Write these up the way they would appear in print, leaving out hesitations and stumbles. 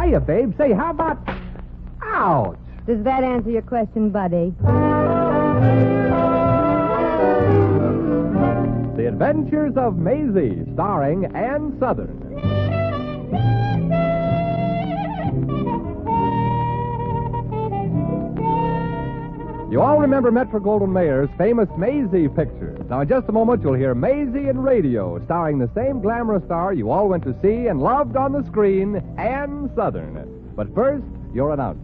hiya, babe. Say, how about... Ouch! Does that answer your question, buddy? The Adventures of Maisie, starring Ann Sothern. You all remember Metro-Goldwyn-Mayer's famous Maisie picture. Now, in just a moment, you'll hear Maisie in radio, starring the same glamorous star you all went to see and loved on the screen, Ann Sothern. But first, your announcer.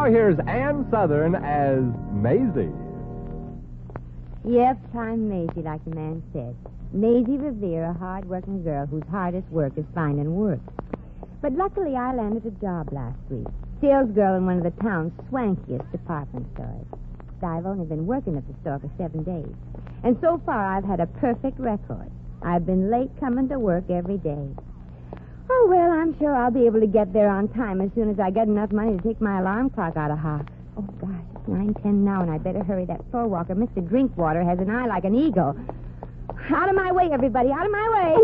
Here's Ann Sothern as Maisie. Yes, I'm Maisie, like the man said. Maisie Revere, a hard-working girl whose hardest work is finding work. But luckily, I landed a job last week. Sales girl in one of the town's swankiest department stores. I've only been working at the store for 7 days. And so far, I've had a perfect record. I've been late coming to work every day. Oh, well, I'm sure I'll be able to get there on time as soon as I get enough money to take my alarm clock out of house. Oh, gosh, it's 9:10 now, and I better hurry. That floor walker, Mr. Drinkwater, has an eye like an eagle. Out of my way, everybody, out of my way.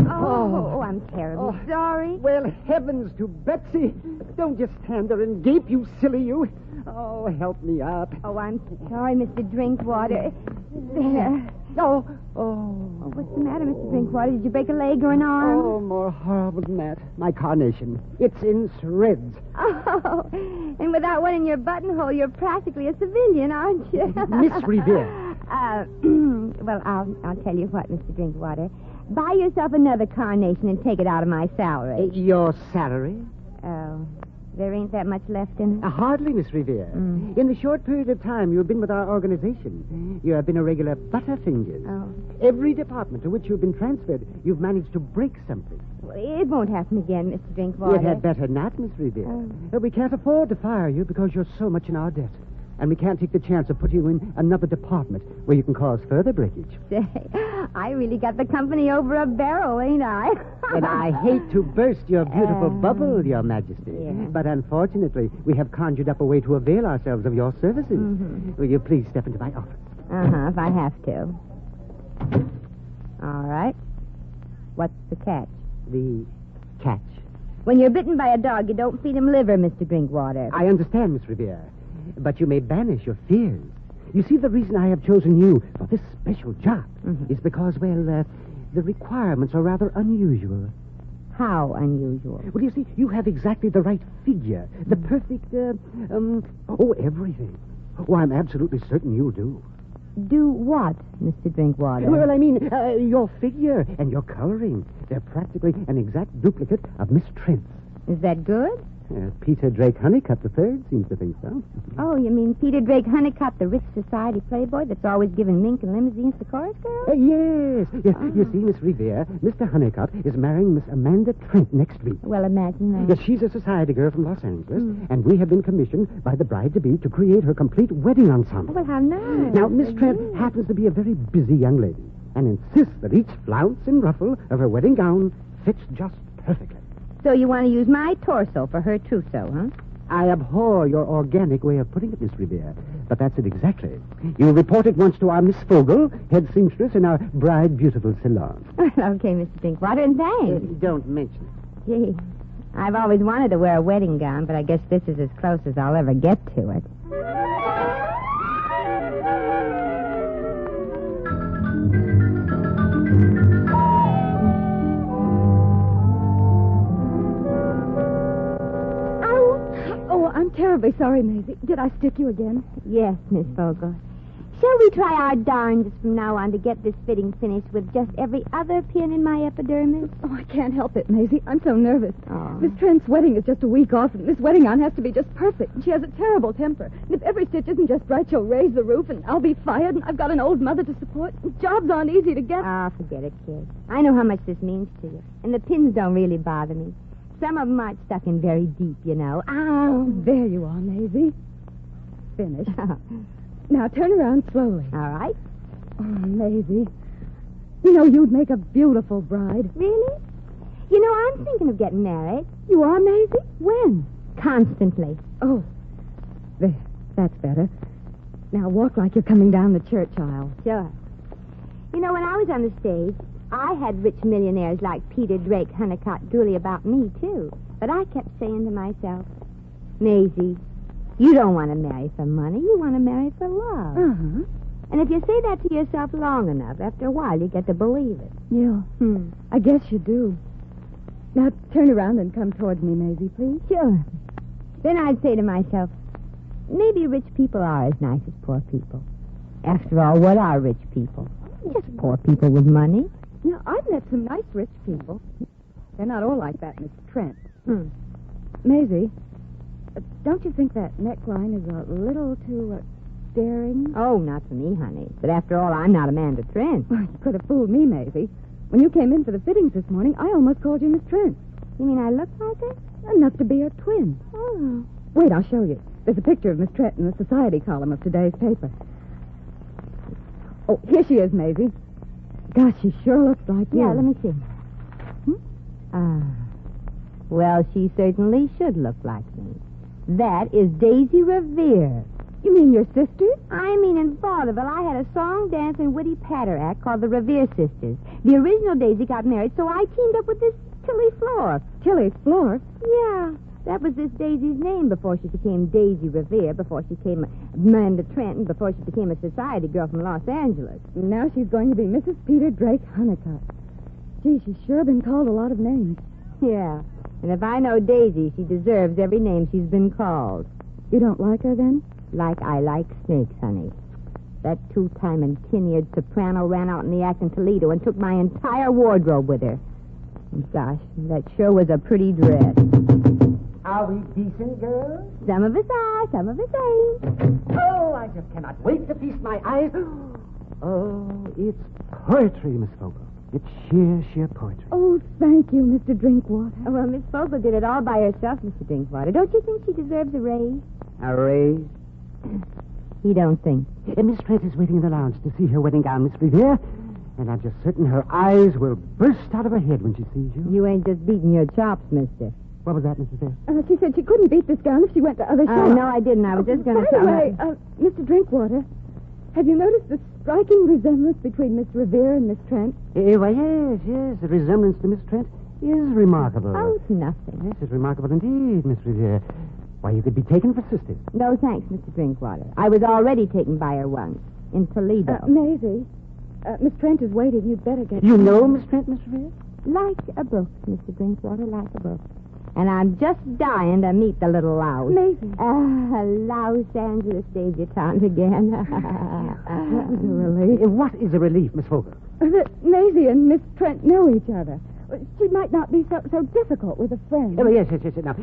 Oh, I'm terribly sorry. Well, heavens to Betsy. Don't just stand there and gape, you silly you. Oh, help me up. Oh, I'm sorry, Mr. Drinkwater. There. Oh. What's the matter, Mr. Drinkwater? Did you break a leg or an arm? Oh, more horrible than that. My carnation. It's in shreds. Oh, and without one in your buttonhole, you're practically a civilian, aren't you? Miss Revere. Well, I'll tell you what, Mr. Drinkwater. Buy yourself another carnation and take it out of my salary. Your salary? Oh, there ain't that much left in it? Hardly, Miss Revere. In the short period of time you've been with our organization, you have been a regular butterfinger. Oh. Every department to which you've been transferred, you've managed to break something. Well, it won't happen again, Mr. Drinkwater. It had better not, Miss Revere. We can't afford to fire you because you're so much in our debt. And we can't take the chance of putting you in another department where you can cause further breakage. Say, I really got the company over a barrel, ain't I? And I hate to burst your beautiful bubble, Your Majesty. Yeah. But unfortunately, we have conjured up a way to avail ourselves of your services. Will you please step into my office? If I have to. All right. What's the catch? The catch. When you're bitten by a dog, you don't feed him liver, Mr. Drinkwater. I understand, Miss Revere. But you may banish your fears. You see, the reason I have chosen you for this special job is because, well, the requirements are rather unusual. How unusual? Well, you see, you have exactly the right figure, the perfect, everything. Oh, I'm absolutely certain you'll do. Do what, Mr. Drinkwater? Well, I mean, your figure and your coloring. They're practically an exact duplicate of Miss Trent's. Is that good? Peter Drake Honeycutt III seems to think so. Oh, you mean Peter Drake Honeycutt, the rich society playboy that's always giving mink and limousines to chorus girls? Yes. You see, Miss Revere, Mr. Honeycutt is marrying Miss Amanda Trent next week. Well, imagine that. Yes, she's a society girl from Los Angeles, and we have been commissioned by the bride-to-be to create her complete wedding ensemble. Oh, well, how nice. Now, Miss Trent happens to be a very busy young lady and insists that each flounce and ruffle of her wedding gown fits just perfectly. So you want to use my torso for her trousseau, huh? I abhor your organic way of putting it, Miss Revere. But that's it exactly. You report at once to our Miss Fogel, head seamstress in our Bride Beautiful salon. Okay, Mr. Drinkwater, and thanks. Don't mention it. Gee, I've always wanted to wear a wedding gown, but I guess this is as close as I'll ever get to it. I'm terribly sorry, Maisie. Did I stick you again? Yes, Miss Fogel. Shall we try our darndest from now on to get this fitting finished with just every other pin in my epidermis? Oh, I can't help it, Maisie. I'm so nervous. Oh. Miss Trent's wedding is just a week off, and this wedding gown has to be just perfect. And she has a terrible temper. And if every stitch isn't just right, she'll raise the roof, and I'll be fired, and I've got an old mother to support. And jobs aren't easy to get. Ah, forget it, kid. I know how much this means to you. And the pins don't really bother me. Some of them aren't stuck in very deep, you know. Oh, there you are, Maisie. Finished. Now turn around slowly. All right. Oh, Maisie. You know, you'd make a beautiful bride. Really? You know, I'm thinking of getting married. You are, Maisie? When? Constantly. Oh, there. That's better. Now walk like you're coming down the church aisle. Sure. You know, when I was on the stage, I had rich millionaires like Peter, Drake, Honeycutt, drooly about me, too. But I kept saying to myself, Maisie, you don't want to marry for money. You want to marry for love. Uh-huh. And if you say that to yourself long enough, after a while, you get to believe it. Yeah. I guess you do. Now turn around and come towards me, Maisie, please. Sure. Then I'd say to myself, maybe rich people are as nice as poor people. After all, what are rich people? Just poor people with money. Yeah, I've met some nice rich people. They're not all like that, Miss Trent. Maisie, don't you think that neckline is a little too daring? Oh, not for me, honey. But after all, I'm not Amanda Trent. Well, you could have fooled me, Maisie. When you came in for the fittings this morning, I almost called you Miss Trent. You mean I look like her? Enough to be a twin. Oh. Wait, I'll show you. There's a picture of Miss Trent in the society column of today's paper. Oh, here she is, Maisie. Gosh, she sure looks like you. Yeah, let me see. Well, she certainly should look like me. That is Daisy Revere. You mean your sister? I mean, in vaudeville, I had a song, dance, and witty patter act called the Revere Sisters. The original Daisy got married, so I teamed up with this Tilly Floor. Tilly Floor? Yeah, that was this Daisy's name before she became Daisy Revere, before she became Amanda Trent, and before she became a society girl from Los Angeles. Now she's going to be Mrs. Peter Drake Honeycutt. Gee, she's sure been called a lot of names. Yeah, and if I know Daisy, she deserves every name she's been called. You don't like her, then? Like I like snakes, honey. That two-time and tin-eared soprano ran out in the act in Toledo and took my entire wardrobe with her. And gosh, that sure was a pretty dress. Are we decent, girls? Some of us are, some of us ain't. Oh, I just cannot wait to feast my eyes. Oh, it's poetry, Miss Vogel. It's sheer poetry. Oh, thank you, Mr. Drinkwater. Oh, well, Miss Vogel did it all by herself, Mr. Drinkwater. Don't you think she deserves a raise? A raise? He don't think. Miss Trent is waiting in the lounge to see her wedding gown, Miss Revere. And I'm just certain her eyes will burst out of her head when she sees you. You ain't just beating your chops, mister. What was that, Mrs. Revere? She said she couldn't beat this gown if she went to other shops. No, I didn't. I was just going to By tell the her. way, Mr. Drinkwater, have you noticed the striking resemblance between Miss Revere and Miss Trent? Why, yes. The resemblance to Miss Trent is remarkable. Oh, it's nothing. Yes, it's remarkable indeed, Miss Revere. Why, you could be taken for sisters. No, thanks, Mr. Drinkwater. I was already taken by her once, in Toledo. Maisie, Miss Trent is waiting. You'd better get... You know Miss Trent, Miss Revere? Like a book, Mr. Drinkwater, like a book. And I'm just dying to meet the little louse. Maisie. Los Angeles debutante again. That was a relief. What is a relief, Miss Vogel? That Maisie and Miss Trent know each other. She might not be so difficult with a friend. Oh, yes.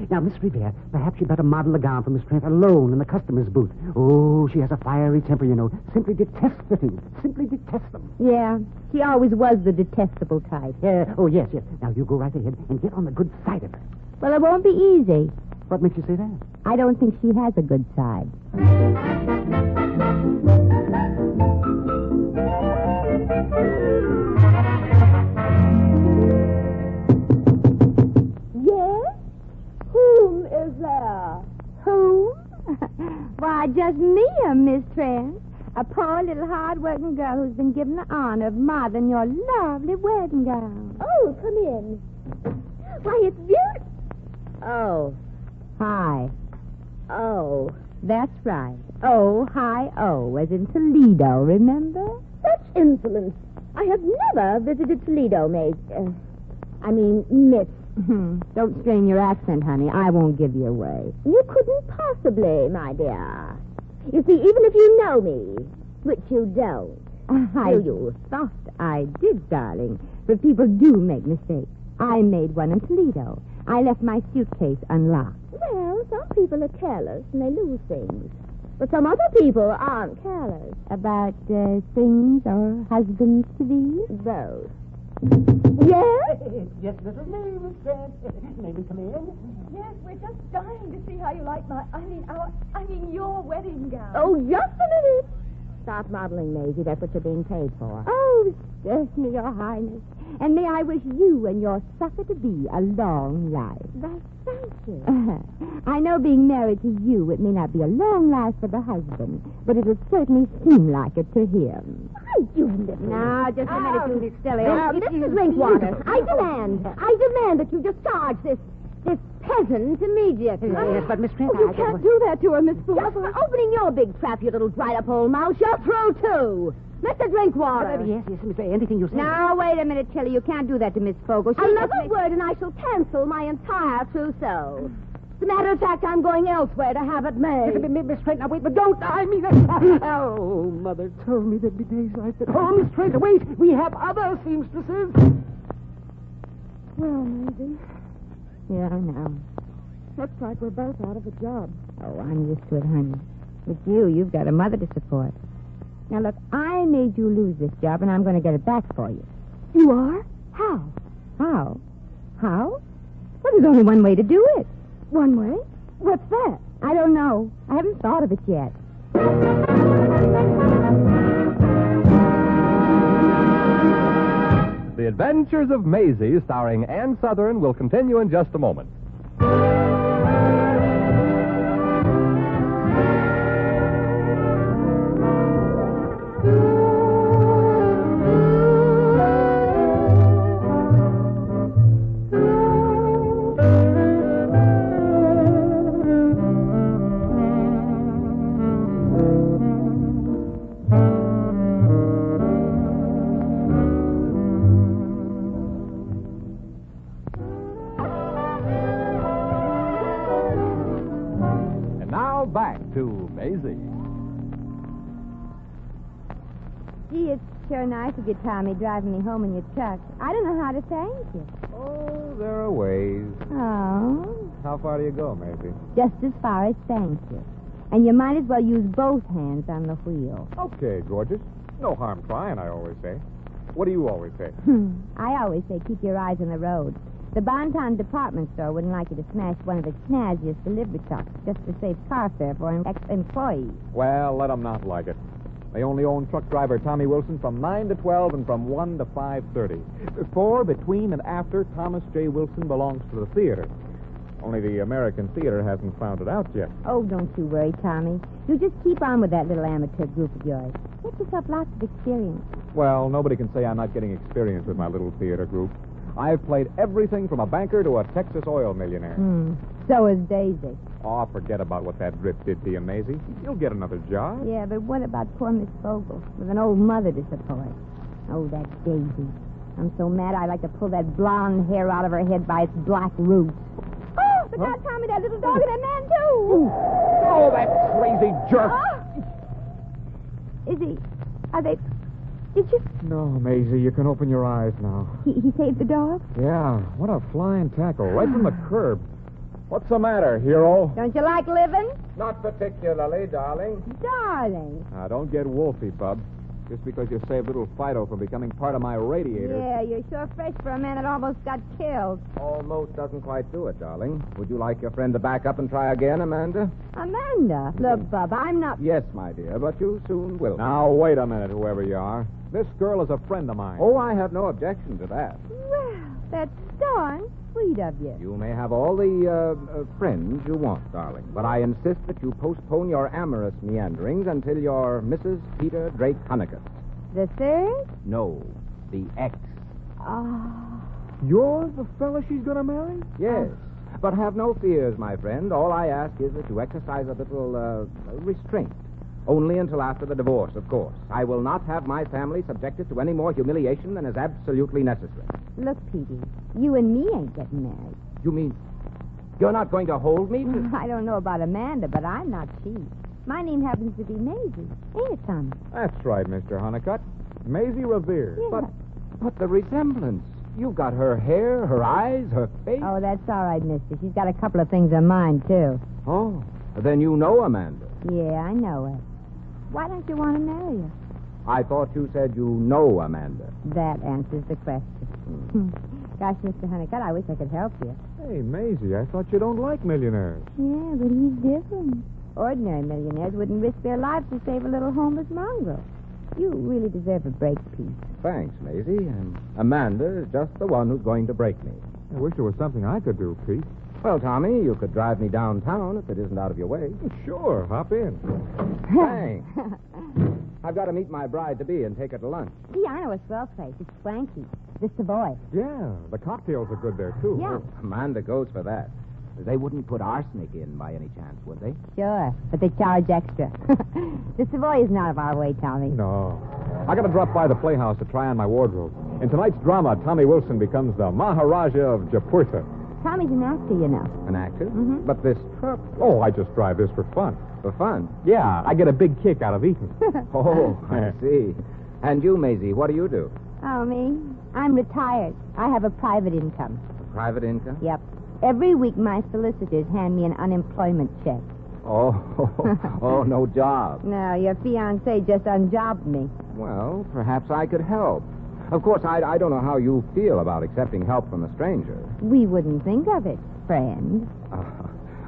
Now, Miss Revere, perhaps you'd better model a gown for Miss Trent alone in the customer's booth. Oh, she has a fiery temper, you know. Simply detests fittings. Simply detests them. Yeah, she always was the detestable type. Oh, yes. Now, you go right ahead and get on the good side of her. Well, it won't be easy. What makes you say that? I don't think she has a good side. Yes? Whom is there? Whom? Why, just me, Miss Trent. A poor little hard-working girl who's been given the honor of modeling your lovely wedding gown. Oh, come in. Why, it's beautiful. Oh, hi. Oh. That's right. Oh, hi, oh, as in Toledo, remember? Such insolence. I have never visited Toledo, Miss. Don't strain your accent, honey. I won't give you away. You couldn't possibly, my dear. You see, even if you know me, Which you don't. I Do you? thought I did, darling. But people do make mistakes. I made one in Toledo. I left my suitcase unlocked. Well, some people are careless and they lose things. But some other people aren't careless. About things or husbands to be? Those. Yes? Yes, this is me, Miss Trent. May we come in? Yes, we're just dying to see how you like your wedding gown. Oh, just a minute. Stop modeling, Maisie. That's what you're being paid for. Oh, certainly, Your Highness. And may I wish you and your sucker-to-be a long life. Thank you. I know being married to you, it may not be a long life for the husband, but it'll certainly seem like it to him. You little... Now, just a minute, Judy Stilly. Mr. Drinkwater, I demand that you discharge this peasant immediately. Yes, but Miss Trent, You can't do that to her, Miss Just Fool. for opening your big trap, you little dried-up old mouse, you're through, too. Mr. Drinkwater. Yes, Miss Trent, anything you say. Now, wait a minute, Tilly. You can't do that to Miss Fogle. Another word and I shall cancel my entire trousseau. As a matter of fact, I'm going elsewhere to have it made. Miss Trent, now wait, but don't. I mean, oh, Mother told me there'd be days like that. Oh, Miss Trent, wait, we have other seamstresses. Well, Maisie, Yeah, I know. looks like we're both out of a job. Oh, I'm used to it, honey. With you, you've got a mother to support. Now, look, I made you lose this job, and I'm going to get it back for you. You are? How? How? How? Well, there's only one way to do it. One way? What's that? I don't know. I haven't thought of it yet. The Adventures of Maisie, starring Ann Sothern, will continue in just a moment. Back to Maisie. Gee, it's sure nice of you, Tommy, driving me home in your truck. I don't know how to thank you. Oh, there are ways. Oh, How far do you go, Maisie? just as far as thank you. And you might as well use both hands on the wheel. Okay, gorgeous. No harm trying, I always say. What do you always say? I always say keep your eyes on the road. The Bonton department store wouldn't like you to smash one of its snazziest delivery trucks just to save car fare for an ex-employee. Well, let 'em not like it. They only own truck driver Tommy Wilson from 9 to 12 and from 1 to 5:30. Before, between, and after, Thomas J. Wilson belongs to the theater. Only the American theater hasn't found it out yet. Oh, don't you worry, Tommy. You just keep on with that little amateur group of yours. Get yourself lots of experience. Well, nobody can say I'm not getting experience with my little theater group. I've played everything from a banker to a Texas oil millionaire. So is Daisy. Oh, forget about what that drip did to you, Maisie. You'll get another job. Yeah, but what about poor Miss Fogle with an old mother to support? Oh, that Daisy. I'm so mad I'd like to pull that blonde hair out of her head by its black roots. Oh, look out, Tommy, that little dog and that man, too. Oh, that crazy jerk. Is he... Are they... Did you... No, Maisie, you can open your eyes now. He saved the dog? Yeah, what a flying tackle, right from the curb. What's the matter, hero? Don't you like living? Not particularly, darling. Darling. Now, don't get wolfy, bub. Just because you saved little Fido from becoming part of my radiator. Yeah, you're sure fresh for a man that almost got killed. Almost doesn't quite do it, darling. Would you like your friend to back up and try again, Amanda? Amanda? Look, Bub, I'm not... Yes, my dear, but you soon will. Now, wait a minute, whoever you are. This girl is a friend of mine. Oh, I have no objection to that. Well, that's darn sweet of you. You may have all the friends you want, darling, but I insist that you postpone your amorous meanderings until you're Mrs. Peter Drake Honeycutt. The third? No, the ex. You're the fella she's going to marry? Yes. But have no fears, my friend. All I ask is that you exercise a little restraint. Only until after the divorce, of course. I will not have my family subjected to any more humiliation than is absolutely necessary. Look, Petey, you and me ain't getting married. You mean you're not going to hold me to... I don't know about Amanda, but I'm not cheap. My name happens to be Maisie. Ain't it, Tommy? That's right, Mr. Honeycutt. Maisie Revere. Yeah. But the resemblance. You've got her hair, her eyes, her face. Oh, that's all right, mister. She's got a couple of things in mind, too. Oh, then you know Amanda. Yeah, I know her. Why don't you want to marry her? I thought you said you know Amanda. That answers the question. Gosh, Mr. Honeycutt, I wish I could help you. Hey, Maisie, I thought you don't like millionaires. Yeah, but he's different. Ordinary millionaires wouldn't risk their lives to save a little homeless mongrel. You really deserve a break, Pete. Thanks, Maisie. And Amanda is just the one who's going to break me. I wish there was something I could do, Pete. Well, Tommy, you could drive me downtown if it isn't out of your way. Sure, hop in. Thanks. I've got to meet my bride-to-be and take her to lunch. Gee, I know a swell place. It's Swanky. The Savoy. Yeah, the cocktails are good there, too. Yeah. Amanda goes for that. They wouldn't put arsenic in by any chance, would they? Sure, but they charge extra. The Savoy isn't out of our way, Tommy. No. I got to drop by the playhouse to try on my wardrobe. In tonight's drama, Tommy Wilson becomes the Maharaja of Japurta. Tommy's an actor, you know. An actor? Mm-hmm. But this truck, Oh, I just drive this for fun. for fun. Yeah, I get a big kick out of eating. Oh, I see. And you, Maisie, what do you do? Oh, me? I'm retired. I have a private income. Private income? Yep. Every week, my solicitors hand me an unemployment check. Oh, oh, no job. No, your fiancé just unjobbed me. Well, perhaps I could help. Of course, I don't know how you feel about accepting help from a stranger. We wouldn't think of it, friend.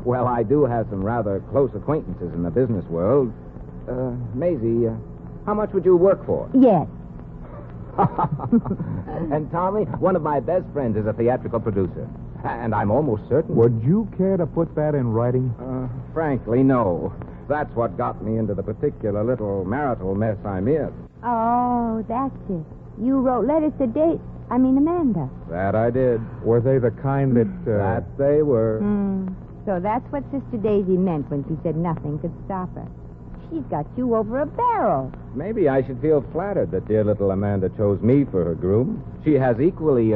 Well, I do have some rather close acquaintances in the business world. Maisie, how much would you work for? Yes. And Tommy, one of my best friends is a theatrical producer. And I'm almost certain... Would you care to put that in writing? Frankly, no. That's what got me into the particular little marital mess I'm in. Oh, that's it. You wrote letters to Amanda. That I did. Were they the kind that... That they were. So that's what Sister Daisy meant when she said nothing could stop her. She's got you over a barrel. Maybe I should feel flattered that dear little Amanda chose me for her groom. She has equally,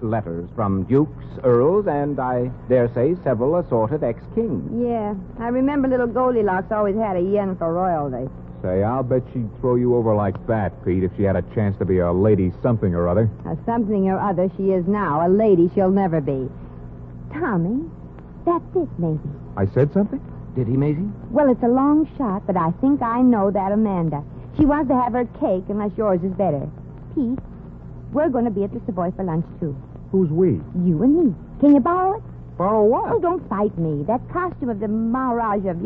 letters from dukes, earls, and I dare say several assorted ex-kings. Yeah, I remember little Goldilocks always had a yen for royalty. Say, I'll bet she'd throw you over like that, Pete, if she had a chance to be a lady something or other. A something or other she is now. A lady she'll never be. Tommy, that's it, maybe. I said something? Did he, Maisie? Well, it's a long shot, but I think I know that Amanda. She wants to have her cake unless yours is better. Pete, we're going to be at the Savoy for lunch, too. Who's we? You and me. Can you borrow it? Borrow what? Oh, don't fight me. That costume of the Maharaja of,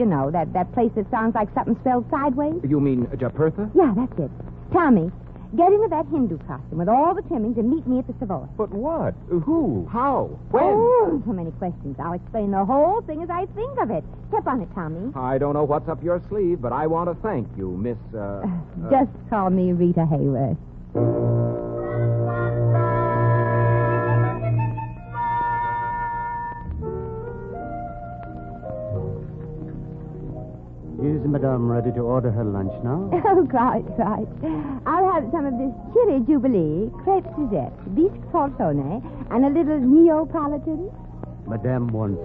that place that sounds like something spelled sideways. You mean Japurtha? Yeah, that's it. Tommy, get into that Hindu costume with all the trimmings and meet me at the Savoy. But what? Who? How? When? Oh, so many questions. I'll explain the whole thing as I think of it. Step on it, Tommy. I don't know what's up your sleeve, but I want to thank you, Miss, Just call me Rita Hayworth. Is Madame ready to order her lunch now? Oh, quite right. I'll have some of this chili jubilee, crepe Suzette, bisque tortone, and a little Neapolitan. Madame wants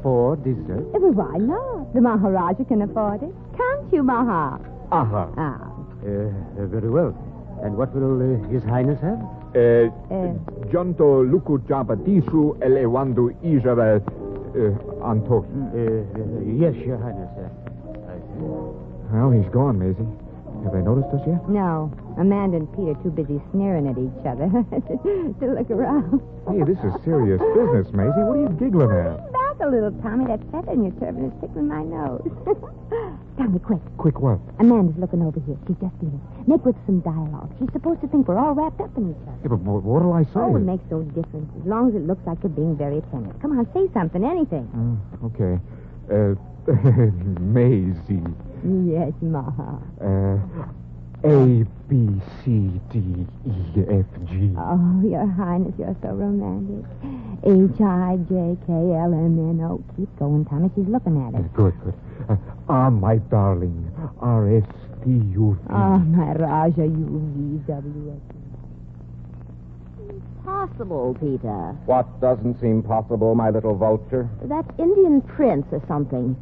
4 desserts. Well, why not? The Maharaja can afford it. Can't you, Maha? Aha. Ah. Very well. And what will His Highness have? Jonto luku jabadisu elewandu ijabel antos. Yes, Your Highness. Well, he's gone, Maisie. Have they noticed us yet? No. Amanda and Pete are too busy sneering at each other to look around. Hey, this is serious business, Maisie. What are you giggling at? Back a little, Tommy. That feather in your turban is tickling my nose. Tommy, quick. Quick what? Amanda's looking over here. She's just in it. Make with some dialogue. She's supposed to think we're all wrapped up in each other. Yeah, but what'll I say? Oh, it makes no difference. As long as it looks like you're being very attentive. Come on, say something, anything. Okay. Maisie. Yes, Maha. A, B, C, D, E, F, G. Oh, Your Highness, you're so romantic. H-I-J-K-L-M-N-O. Keep going, Tommy. She's looking at it. Good. My darling. R-S-T-U-V. Oh, my Raja, U-V-W-S. Possible, Peter. What doesn't seem possible, my little vulture? That Indian prince or something.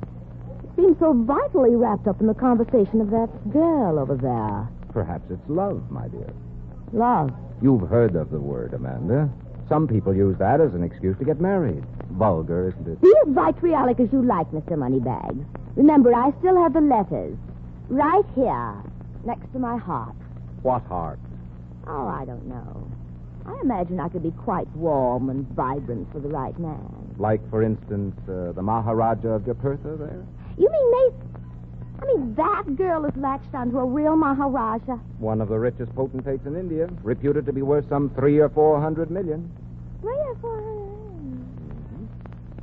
seem so vitally wrapped up in the conversation of that girl over there. Perhaps it's love, my dear. Love. You've heard of the word, Amanda. Some people use that as an excuse to get married. Vulgar, isn't it? Be as vitriolic as you like, Mr. Moneybags. Remember, I still have the letters. Right here, next to my heart. What heart? Oh, I don't know. I imagine I could be quite warm and vibrant for the right man. Like, for instance, the Maharaja of Japurtha there? You mean that girl is latched onto a real Maharaja? One of the richest potentates in India, reputed to be worth some 300 or 400 million. 300 or 400?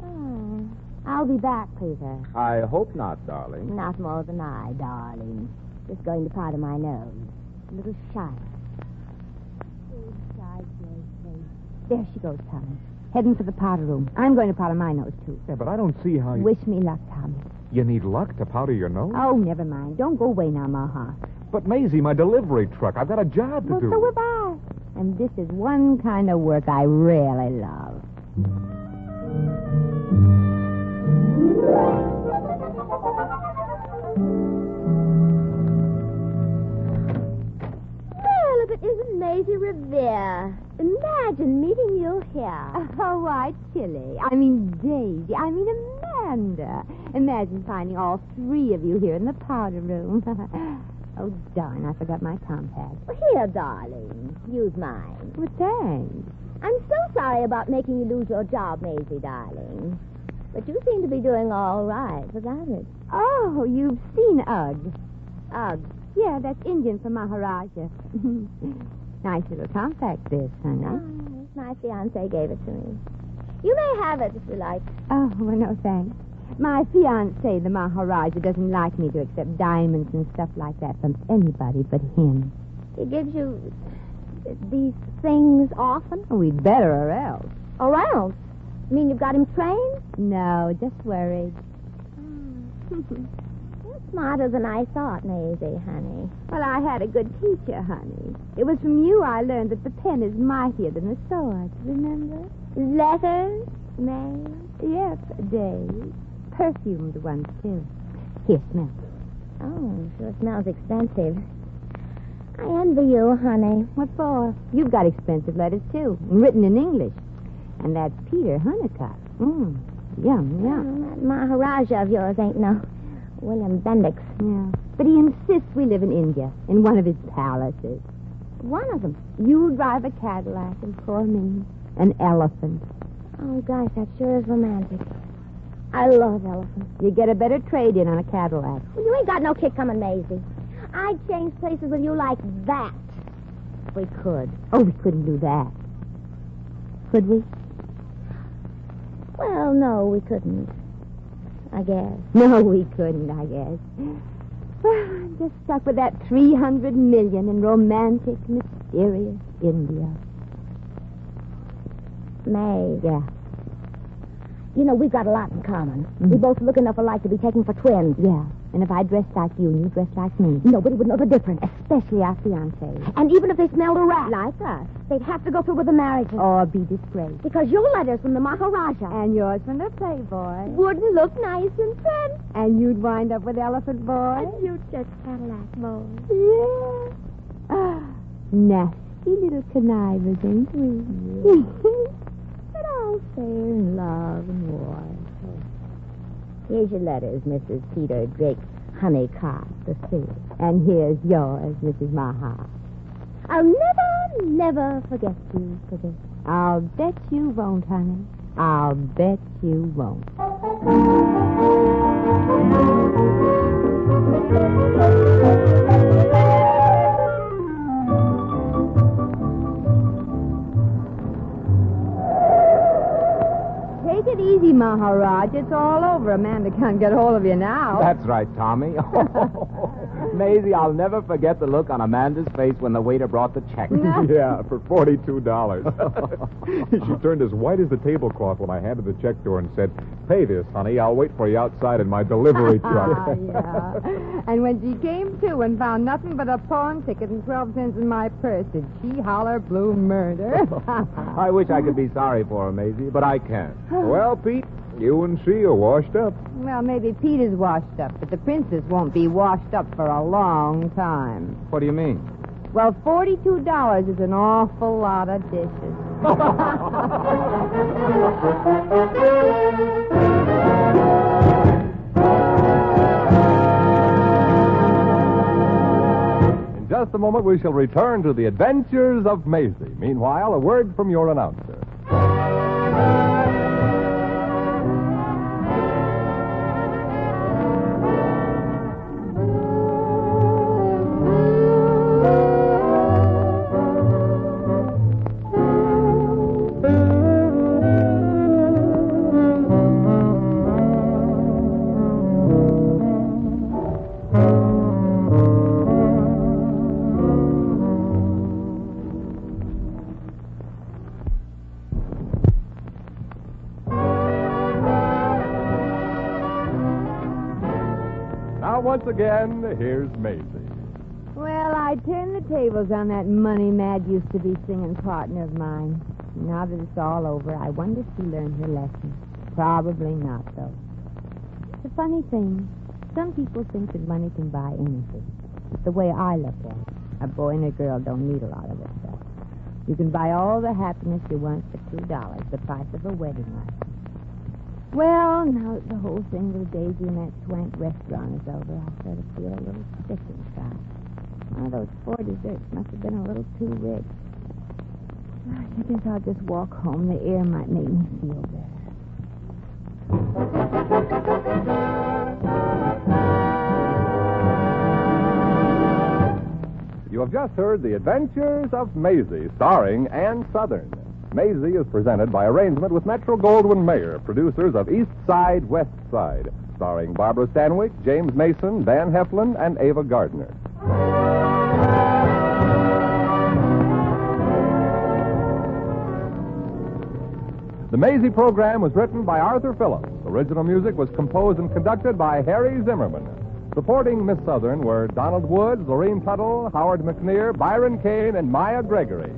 Oh. I'll be back, Peter. I hope not, darling. Not more than I, darling. Just going to part of my nose. A little shy. There she goes, Tommy. Heading for the powder room. I'm going to powder my nose, too. Yeah, but I don't see how you... Wish me luck, Tommy. You need luck to powder your nose? Oh, never mind. Don't go away now, Maha. But, Maisie, my delivery truck. I've got a job to do. So have I. And this is one kind of work I really love. Well, if it isn't Maisie Revere. Imagine meeting you here. Oh, why, Tilly. I mean, Daisy. I mean, Amanda. Imagine finding all three of you here in the powder room. Oh, darn, I forgot my compact. Here, darling. Use mine. Well, thanks. I'm so sorry about making you lose your job, Maisie, darling. But you seem to be doing all right without it. Oh, you've seen Ugg. Ugh. Yeah, that's Indian from Maharaja. Nice little compact, this, honey. Oh, my fiancé gave it to me. You may have it if you like. Oh, well, no, thanks. My fiancé, the Maharaja, doesn't like me to accept diamonds and stuff like that from anybody but him. He gives you these things often? Oh, we'd better or else. Or else? You mean you've got him trained? No, just worried. You're smarter than I thought, Maisie, honey. Well, I had a good teacher, honey. It was from you I learned that the pen is mightier than the sword, remember? Letters, May? Yes, Dave. Perfumed ones, too. Here, smell. Oh, sure smells expensive. I envy you, honey. What for? You've got expensive letters, too, written in English. And that's Peter Honeycutt. Yum. That Maharaja of yours ain't no William Bendix. Yeah. But he insists we live in India, in one of his palaces. One of them. You drive a Cadillac, and for me, an elephant. Oh, gosh, that sure is romantic. I love elephants. You get a better trade-in on a Cadillac. Well, you ain't got no kick coming, Maisie. I'd change places with you like that. We could. Oh, we couldn't do that. Could we? Well, no, we couldn't. I guess. No, we couldn't, I guess. Well, I'm just stuck with that 300 million in romantic, mysterious India. May. Yeah. You know, we've got a lot in common. We both look enough alike to be taken for twins. Yeah. And if I dressed like you and you dressed like me, nobody would know the difference. especially our fiancés. And even if they smelled a rat, Like us. they'd have to go through with the marriage. Or be disgraced. Because your letters from the Maharaja And yours from the Playboy. wouldn't look nice in print. And you'd wind up with Elephant Boy. And you just Cadillac boy. Yeah. Nasty little connivers, ain't we? But all fair in love and war. Here's your letters, Mrs. Peter Drake Honeycutt III. And here's yours, Mrs. Maha. I'll never, never forget you for this. I'll bet you won't, honey. I'll bet you won't. Take it easy, Maharaj. It's all over. Amanda can't get hold of you now. That's right, Tommy. Maisie, I'll never forget the look on Amanda's face when the waiter brought the check. Yeah, for $42. She turned as white as the tablecloth when I handed the check to her and said, "Pay this, honey. I'll wait for you outside in my delivery truck." Yeah. And when she came to and found nothing but a pawn ticket and 12 cents in my purse, did she holler blue murder? I wish I could be sorry for her, Maisie, but I can't. Well, Pete, You and she are washed up. Well, maybe Pete is washed up, but the princess won't be washed up for a long time. What do you mean? Well, $42 is an awful lot of dishes. In just a moment, we shall return to the Adventures of Maisie. Meanwhile, a word from your announcer. Once again, here's Maisie. Well, I turned the tables on that money-mad used-to-be singing partner of mine. Now that it's all over, I wonder if she learned her lesson. Probably not, though. It's a funny thing. Some people think that money can buy anything. It's the way I look at it. A boy and a girl don't need a lot of this stuff. You can buy all the happiness you want for $2, the price of a wedding license. Well, now that the whole thing with Daisy and that swank restaurant is over, I sort of feel a little sick inside. One of those 4 desserts must have been a little too rich. I guess I'll just walk home. The air might make me feel better. You have just heard The Adventures of Maisie, starring Ann Sothern. Maisie is presented by arrangement with Metro-Goldwyn-Mayer, producers of East Side, West Side, starring Barbara Stanwyck, James Mason, Van Heflin, and Ava Gardner. The Maisie program was written by Arthur Phillips. Original music was composed and conducted by Harry Zimmerman. Supporting Miss Sothern were Donald Woods, Lurene Tuttle, Howard McNear, Byron Kane, and Maya Gregory.